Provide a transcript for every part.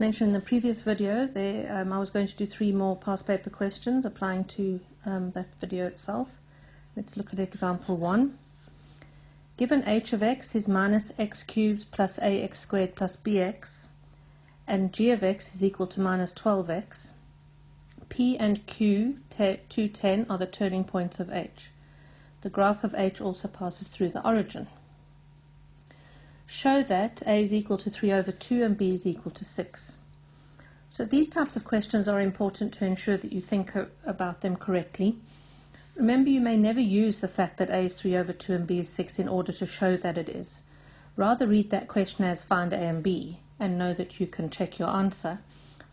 As mentioned in the previous video, I was going to do 3 more past paper questions applying to that video itself. Let's look at example 1. Given h of x is minus x cubed plus ax squared plus bx, and g of x is equal to minus 12x, p and q, 2, 10, are the turning points of h. The graph of h also passes through the origin. Show that a is equal to 3 over 2 and b is equal to 6. So these types of questions are important to ensure that you think about them correctly. Remember, you may never use the fact that a is 3 over 2 and b is 6 in order to show that it is. Rather read that question as find a and b and know that you can check your answer.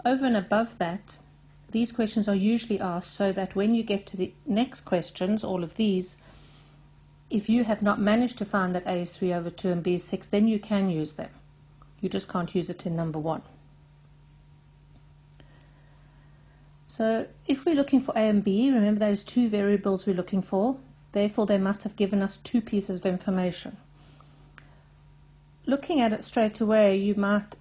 Over and above that, these questions are usually asked so that when you get to the next questions, all of these, if you have not managed to find that a is 3 over 2 and b is 6, then you can use them. You just can't use it in number 1. So if we're looking for a and b, remember those 2 variables we're looking for. Therefore, they must have given us 2 pieces of information. Looking at it straight away, you might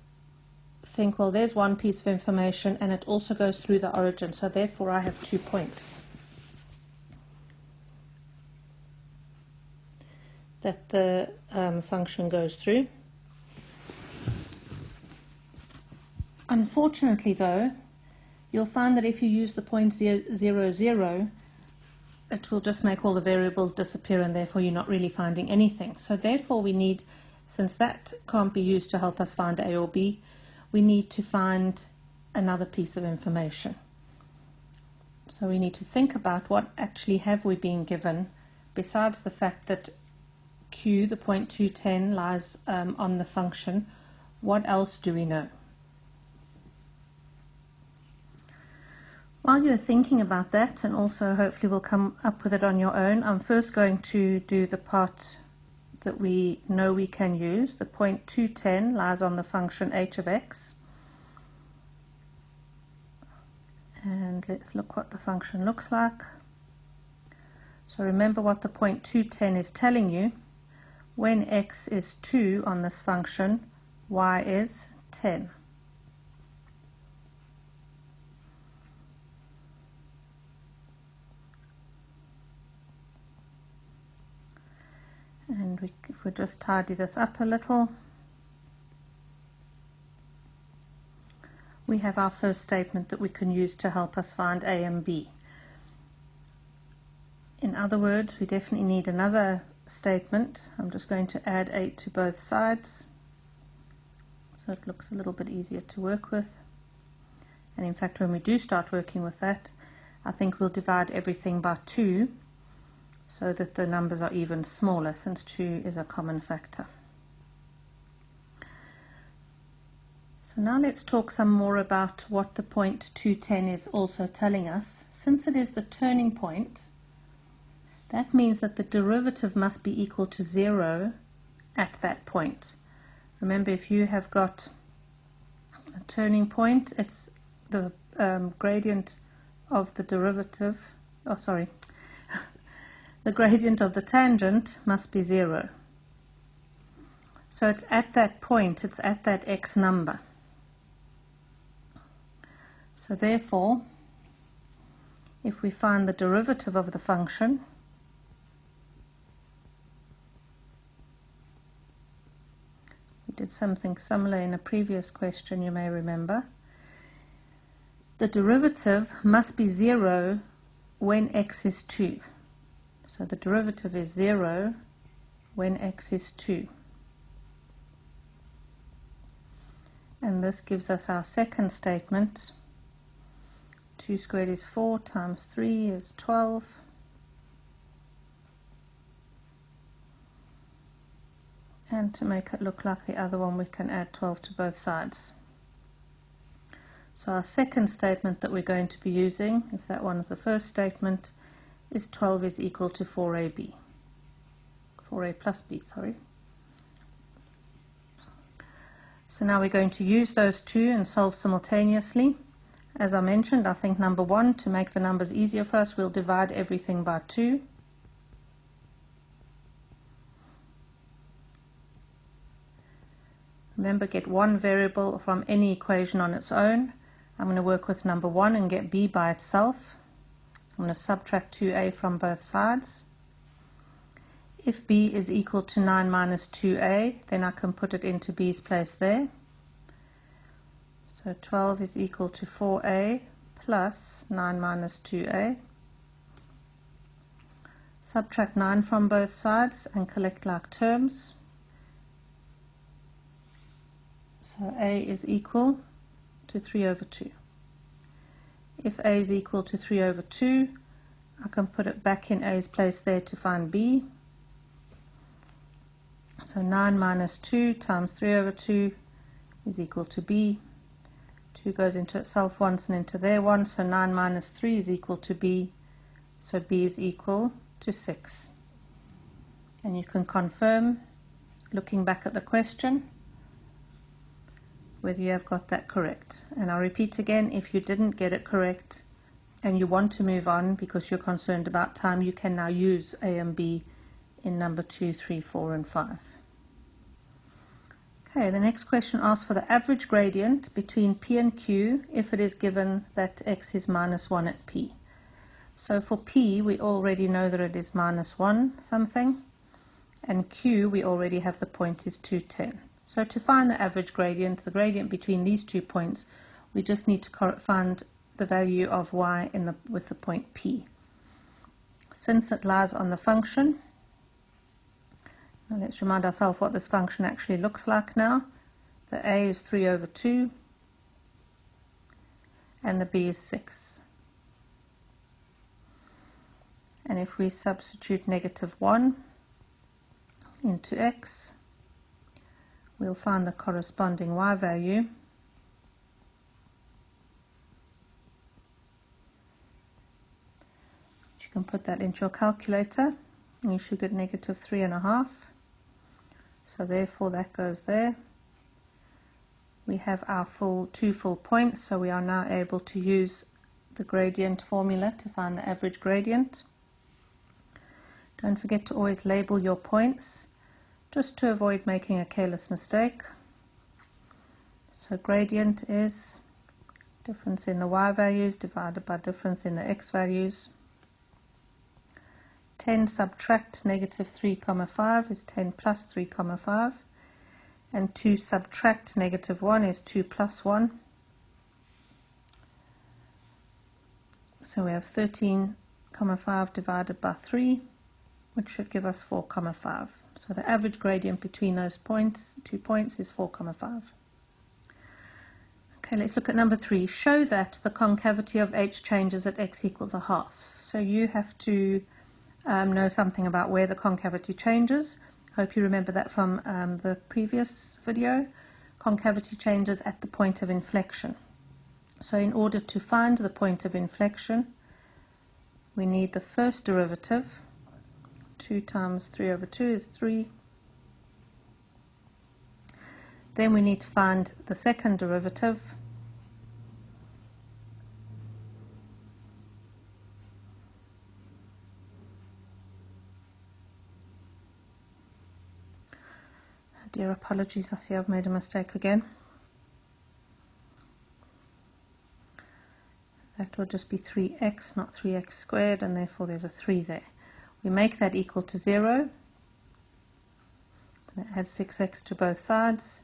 think, well, there's 1 piece of information and it also goes through the origin, so therefore I have 2 points that the function goes through. Unfortunately though, you'll find that if you use the point 0, 0, it will just make all the variables disappear and therefore you're not really finding anything. So therefore we need, since that can't be used to help us find a or b, we need to find another piece of information. So we need to think about what actually have we been given besides the fact that q, the point 210, lies on the function. What else do we know? While you're thinking about that, and also hopefully we'll come up with it on your own, I'm first going to do the part that we know we can use. The point 210 lies on the function h of x. And let's look what the function looks like. So remember what the point 210 is telling you. When x is 2 on this function, y is 10. And if we just tidy this up a little, we have our first statement that we can use to help us find a and b. In other words, we definitely need another statement. I'm just going to add 8 to both sides so it looks a little bit easier to work with. And in fact, when we do start working with that, I think we'll divide everything by 2 so that the numbers are even smaller, since 2 is a common factor. So now let's talk some more about what the point 210 is also telling us. Since it is the turning point, that means that the derivative must be equal to 0 at that point. Remember, if you have got a turning point, it's the gradient of the derivative, the gradient of the tangent must be 0. So it's at that point, it's at that x number. So therefore, if we find the derivative of the function, we did something similar in a previous question, you may remember. The derivative must be 0 when x is 2. So the derivative is 0 when x is 2. And this gives us our second statement. 2 squared is 4 times 3 is 12. And to make it look like the other one, we can add 12 to both sides. So our second statement that we're going to be using, if that one is the first statement, is 12 is equal to 4ab. 4a plus b, sorry. So now we're going to use those 2 and solve simultaneously. As I mentioned, I think number 1, to make the numbers easier for us, we'll divide everything by 2. Remember, get one variable from any equation on its own. I'm going to work with number 1 and get b by itself. I'm going to subtract 2a from both sides. If b is equal to 9 minus 2a, then I can put it into b's place there. So 12 is equal to 4a plus 9 minus 2a. Subtract 9 from both sides and collect like terms. So a is equal to 3 over 2. If a is equal to 3 over 2, I can put it back in a's place there to find b. So 9 minus 2 times 3 over 2 is equal to b. 2 goes into itself once and into there once, so 9 minus 3 is equal to b. So b is equal to 6. And you can confirm, looking back at the question, whether you have got that correct. And I'll repeat again, if you didn't get it correct and you want to move on because you're concerned about time, you can now use A and B in number 2, 3, 4 and 5. Okay, the next question asks for the average gradient between P and Q if it is given that x is minus 1 at P. So for P, we already know that it is minus 1 something, and Q, we already have the point is 210. So to find the average gradient, the gradient between these 2 points, we just need to find the value of y with the point P. Since it lies on the function, now let's remind ourselves what this function actually looks like now. The a is 3 over 2, and the b is 6. And if we substitute negative 1 into x, we'll find the corresponding y value. You can put that into your calculator, and you should get negative 3.5. So therefore that goes there. We have our two full points, so we are now able to use the gradient formula to find the average gradient. Don't forget to always label your points, just to avoid making a careless mistake. So gradient is difference in the y values divided by difference in the x values. 10 subtract negative 3, 5 is 10 plus 3, 5. And 2 subtract negative 1 is 2 plus 1. So we have 13,5 divided by 3, which should give us 4,5. So the average gradient between those points, 2 points, is 4,5. Okay, let's look at number 3. Show that the concavity of h changes at x equals a half. So you have to know something about where the concavity changes. Hope you remember that from the previous video. Concavity changes at the point of inflection. So in order to find the point of inflection, we need the first derivative. 2 times 3 over 2 is 3. Then we need to find the second derivative. Dear, apologies, I see I've made a mistake again. That will just be 3x, not 3x squared, and therefore there's a 3 there. We make that equal to 0. I'm going to add 6x to both sides,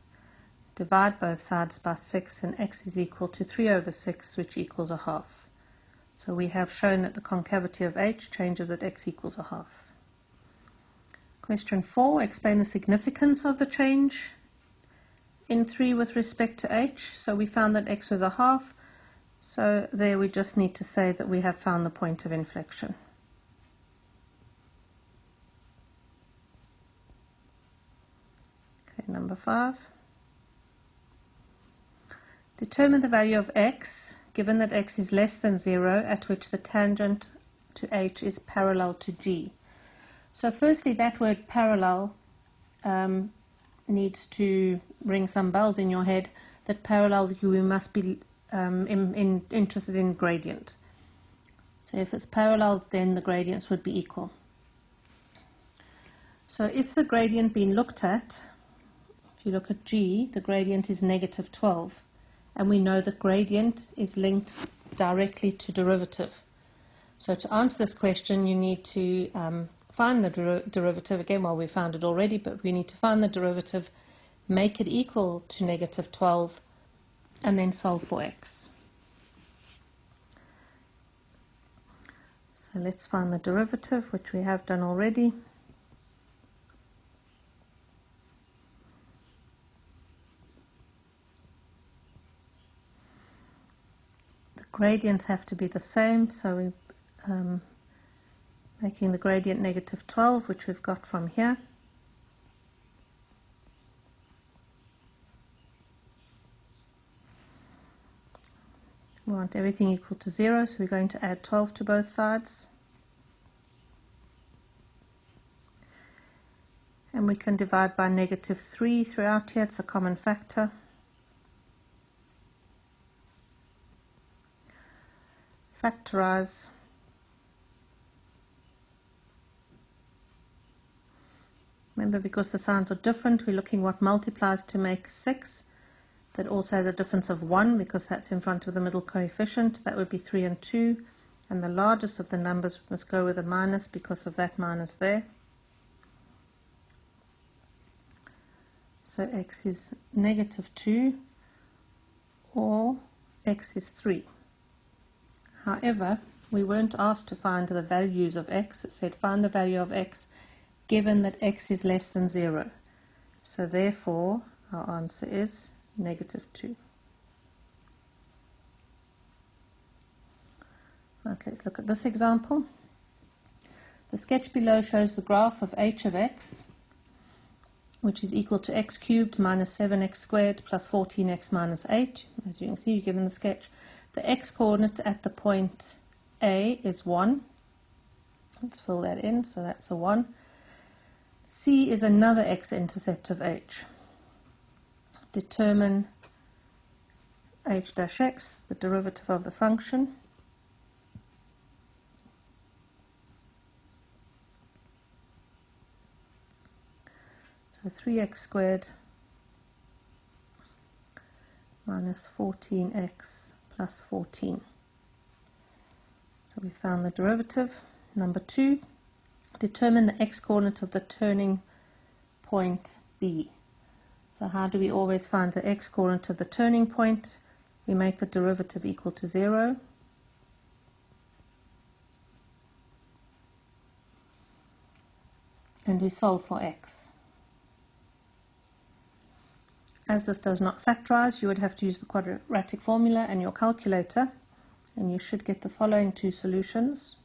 divide both sides by 6, and x is equal to 3 over 6, which equals a half. So we have shown that the concavity of h changes at x equals a half. Question 4, explain the significance of the change in 3 with respect to h. So we found that x was a half, so there we just need to say that we have found the point of inflection. Okay, number 5. Determine the value of x, given that x is less than 0, at which the tangent to h is parallel to g. So firstly, that word parallel needs to ring some bells in your head, that parallel you must be interested in gradient. So if it's parallel, then the gradients would be equal. So if the gradient being looked at, if you look at G, the gradient is negative 12. And we know that gradient is linked directly to derivative. So to answer this question, you need to find the derivative. Again, well, we found it already, but we need to find the derivative, make it equal to negative 12, and then solve for x. So let's find the derivative, which we have done already. The gradients have to be the same, so we making the gradient negative 12, which we've got from here. We want everything equal to 0, so we're going to add 12 to both sides. And we can divide by negative 3 throughout here, it's a common factor. Factorize. Remember, because the signs are different, we're looking what multiplies to make 6. That also has a difference of 1 because that's in front of the middle coefficient. That would be 3 and 2. And the largest of the numbers must go with a minus because of that minus there. So x is negative 2 or x is 3. However, we weren't asked to find the values of x. It said find the value of x given that x is less than 0. So therefore, our answer is negative 2. Right, let's look at this example. The sketch below shows the graph of h of x, which is equal to x cubed minus 7x squared plus 14x minus 8. As you can see, given the sketch, the x coordinate at the point A is 1. Let's fill that in, so that's a 1. C is another x-intercept of h. Determine h dash x, the derivative of the function. So 3x squared minus 14x plus 14. So we found the derivative. Number 2, determine the x-coordinate of the turning point B. So how do we always find the x-coordinate of the turning point? We make the derivative equal to 0. And we solve for x. As this does not factorize, you would have to use the quadratic formula and your calculator, and you should get the following two solutions.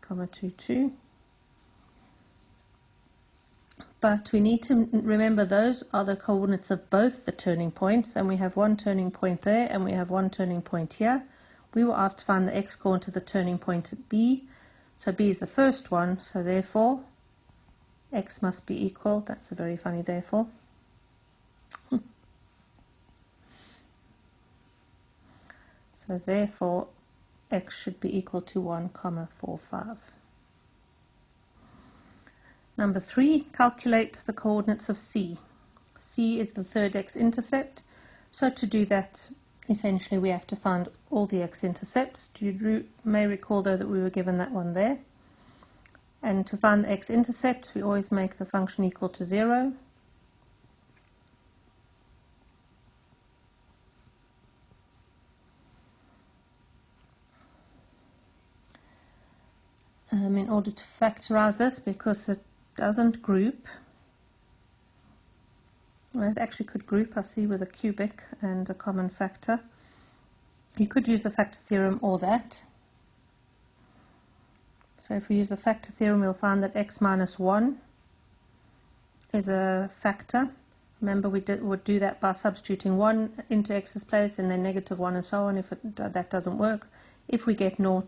Comma 2, 2. But we need to remember those are the coordinates of both the turning points, and we have one turning point there and we have one turning point here. We were asked to find the x-coordinate of the turning point at B, so B is the first one, so therefore x must be equal, that's a very funny therefore. So therefore x should be equal to 1,45. Number 3, calculate the coordinates of C. C is the third x-intercept, so to do that, essentially we have to find all the x-intercepts. You may recall though that we were given that one there. And to find the x-intercept, we always make the function equal to 0. In order to factorize this, because it doesn't group, well, it actually could group, I see, with a cubic and a common factor. You could use the factor theorem or that. So if we use the factor theorem, we'll find that x minus 1 is a factor. Remember, we would do that by substituting 1 into x's place and then negative 1 and so on if that doesn't work. If we get 0,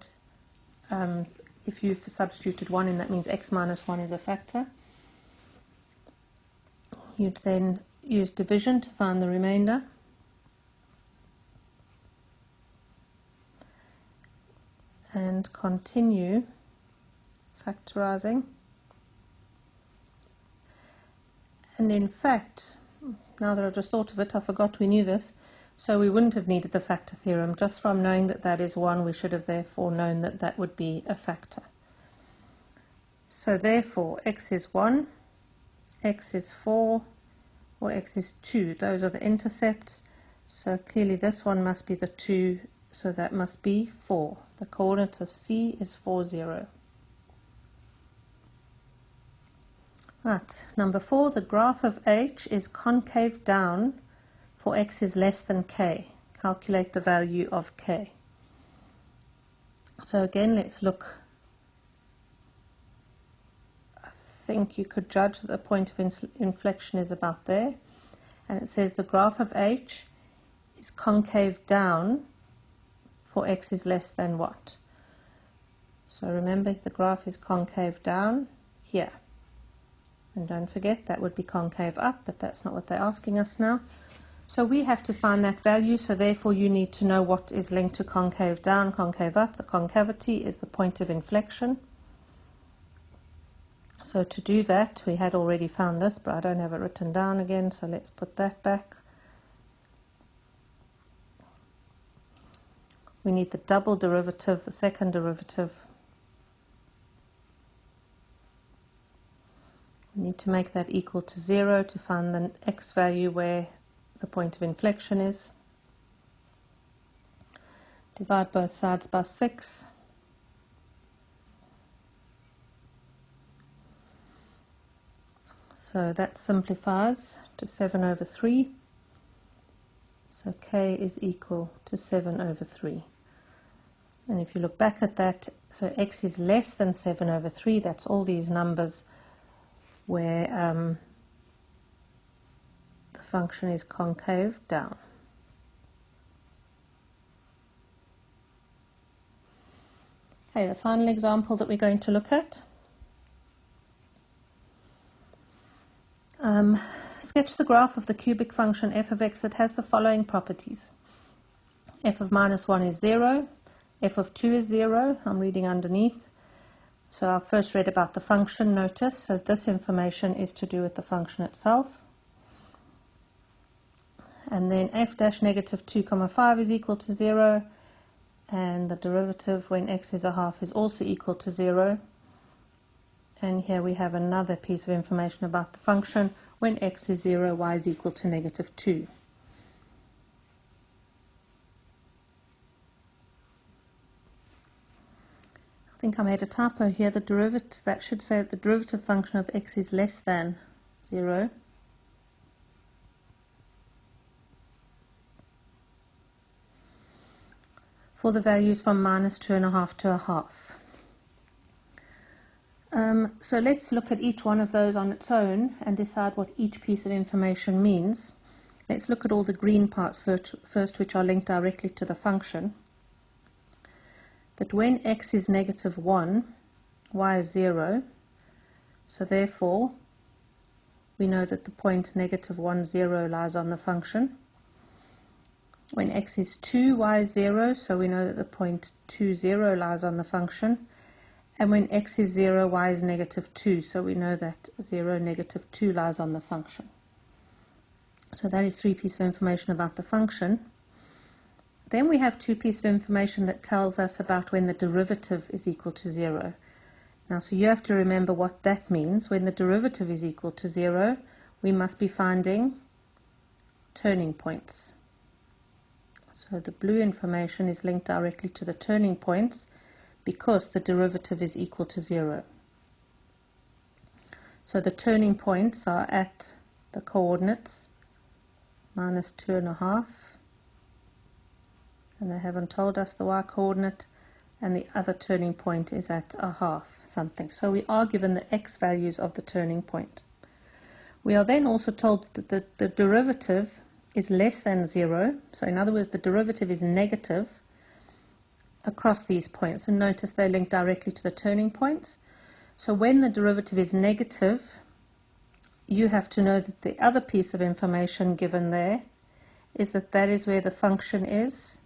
if you've substituted 1 in, that means x minus 1 is a factor. You'd then use division to find the remainder. And continue factorizing. And in fact, now that I've just thought of it, I forgot we knew this, so we wouldn't have needed the factor theorem. Just from knowing that that is 1, we should have therefore known that that would be a factor. So therefore, x is 1, x is 4, or x is 2. Those are the intercepts. So clearly this one must be the 2, so that must be 4. The coordinate of C is 4, 0. Right, number 4, the graph of H is concave down for x is less than k. Calculate the value of k. So again, let's look. I think you could judge that the point of inflection is about there. And it says the graph of H is concave down for x is less than what? So remember, the graph is concave down here. And don't forget, that would be concave up, but that's not what they're asking us now. So we have to find that value, so therefore you need to know what is linked to concave down, concave up. The concavity is the point of inflection. So to do that, we had already found this, but I don't have it written down again, so let's put that back. We need the double derivative, the second derivative. We need to make that equal to 0 to find the x value where the point of inflection is. Divide both sides by 6. So that simplifies to 7 over 3. So k is equal to 7 over 3. And if you look back at that, so x is less than 7 over 3, that's all these numbers where the function is concave down. Okay, the final example that we're going to look at. Sketch the graph of the cubic function f of x that has the following properties. F of minus 1 is 0, f of 2 is 0, I'm reading underneath. So I first read about the function, notice, so this information is to do with the function itself. And then f dash negative 2 comma 5 is equal to 0, and the derivative when x is a half is also equal to 0. And here we have another piece of information about the function. When x is 0, y is equal to negative 2. I think I made a typo here. The derivative, that should say that the derivative function of x is less than 0. For the values from minus 2.5 to a half. So let's look at each one of those on its own and decide what each piece of information means. Let's look at all the green parts first, which are linked directly to the function. That when x is negative 1, y is 0. So therefore, we know that the point negative 1, 0 lies on the function. When x is 2, y is 0. So we know that the point 2, 0 lies on the function. And when x is 0, y is negative 2. So we know that 0, negative 2 lies on the function. So that is 3 pieces of information about the function. Then we have 2 pieces of information that tells us about when the derivative is equal to 0. Now, so you have to remember what that means. When the derivative is equal to 0, we must be finding turning points. So the blue information is linked directly to the turning points because the derivative is equal to 0. So the turning points are at the coordinates minus 2.5. And they haven't told us the y-coordinate, and the other turning point is at a half something. So we are given the x values of the turning point. We are then also told that the derivative is less than 0. So in other words, the derivative is negative across these points. And notice they link directly to the turning points. So when the derivative is negative, you have to know that the other piece of information given there is that that is where the function is.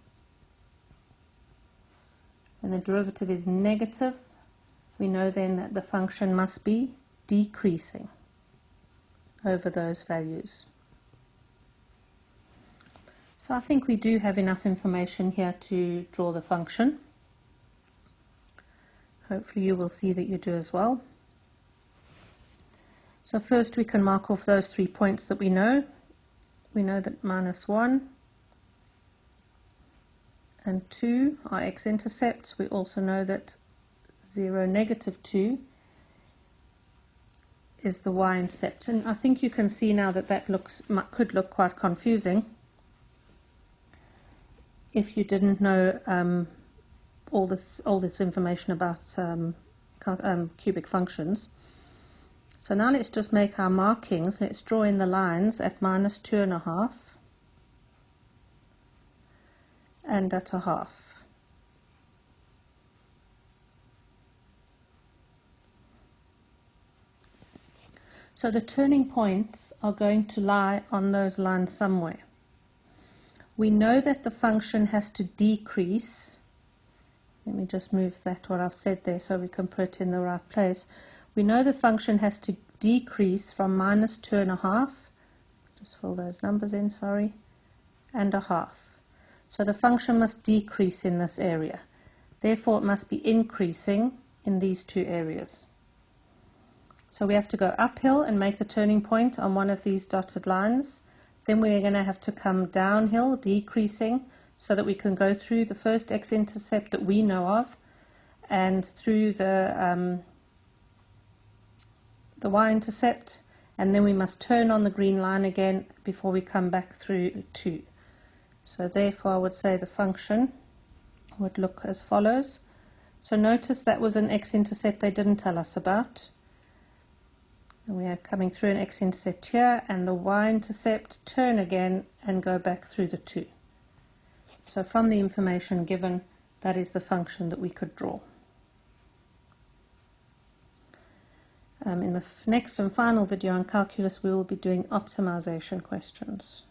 When the derivative is negative, we know then that the function must be decreasing over those values. So I think we do have enough information here to draw the function. Hopefully you will see that you do as well. So first we can mark off those 3 points that we know. We know that -1 and 2 are x-intercepts. We also know that 0, -2 is the y-intercept. And I think you can see now that that could look quite confusing if you didn't know all this information about cubic functions. So now let's just make our markings. Let's draw in the lines at -2.5 and at 1/2. So the turning points are going to lie on those lines somewhere. We know that the function has to decrease. Let me just move that, what I've said there, so we can put it in the right place. We know the function has to decrease from -2.5, just fill those numbers in, sorry, and 1/2. So the function must decrease in this area. Therefore, it must be increasing in these two areas. So we have to go uphill and make the turning point on one of these dotted lines. Then we're going to have to come downhill, decreasing, so that we can go through the first x-intercept that we know of and through the y-intercept, and then we must turn on the green line again before we come back through 2. So therefore I would say the function would look as follows. So notice that was an x-intercept they didn't tell us about. And we are coming through an x-intercept here, and the y-intercept, turn again and go back through the 2. So from the information given, that is the function that we could draw. In the next and final video on calculus, we will be doing optimization questions.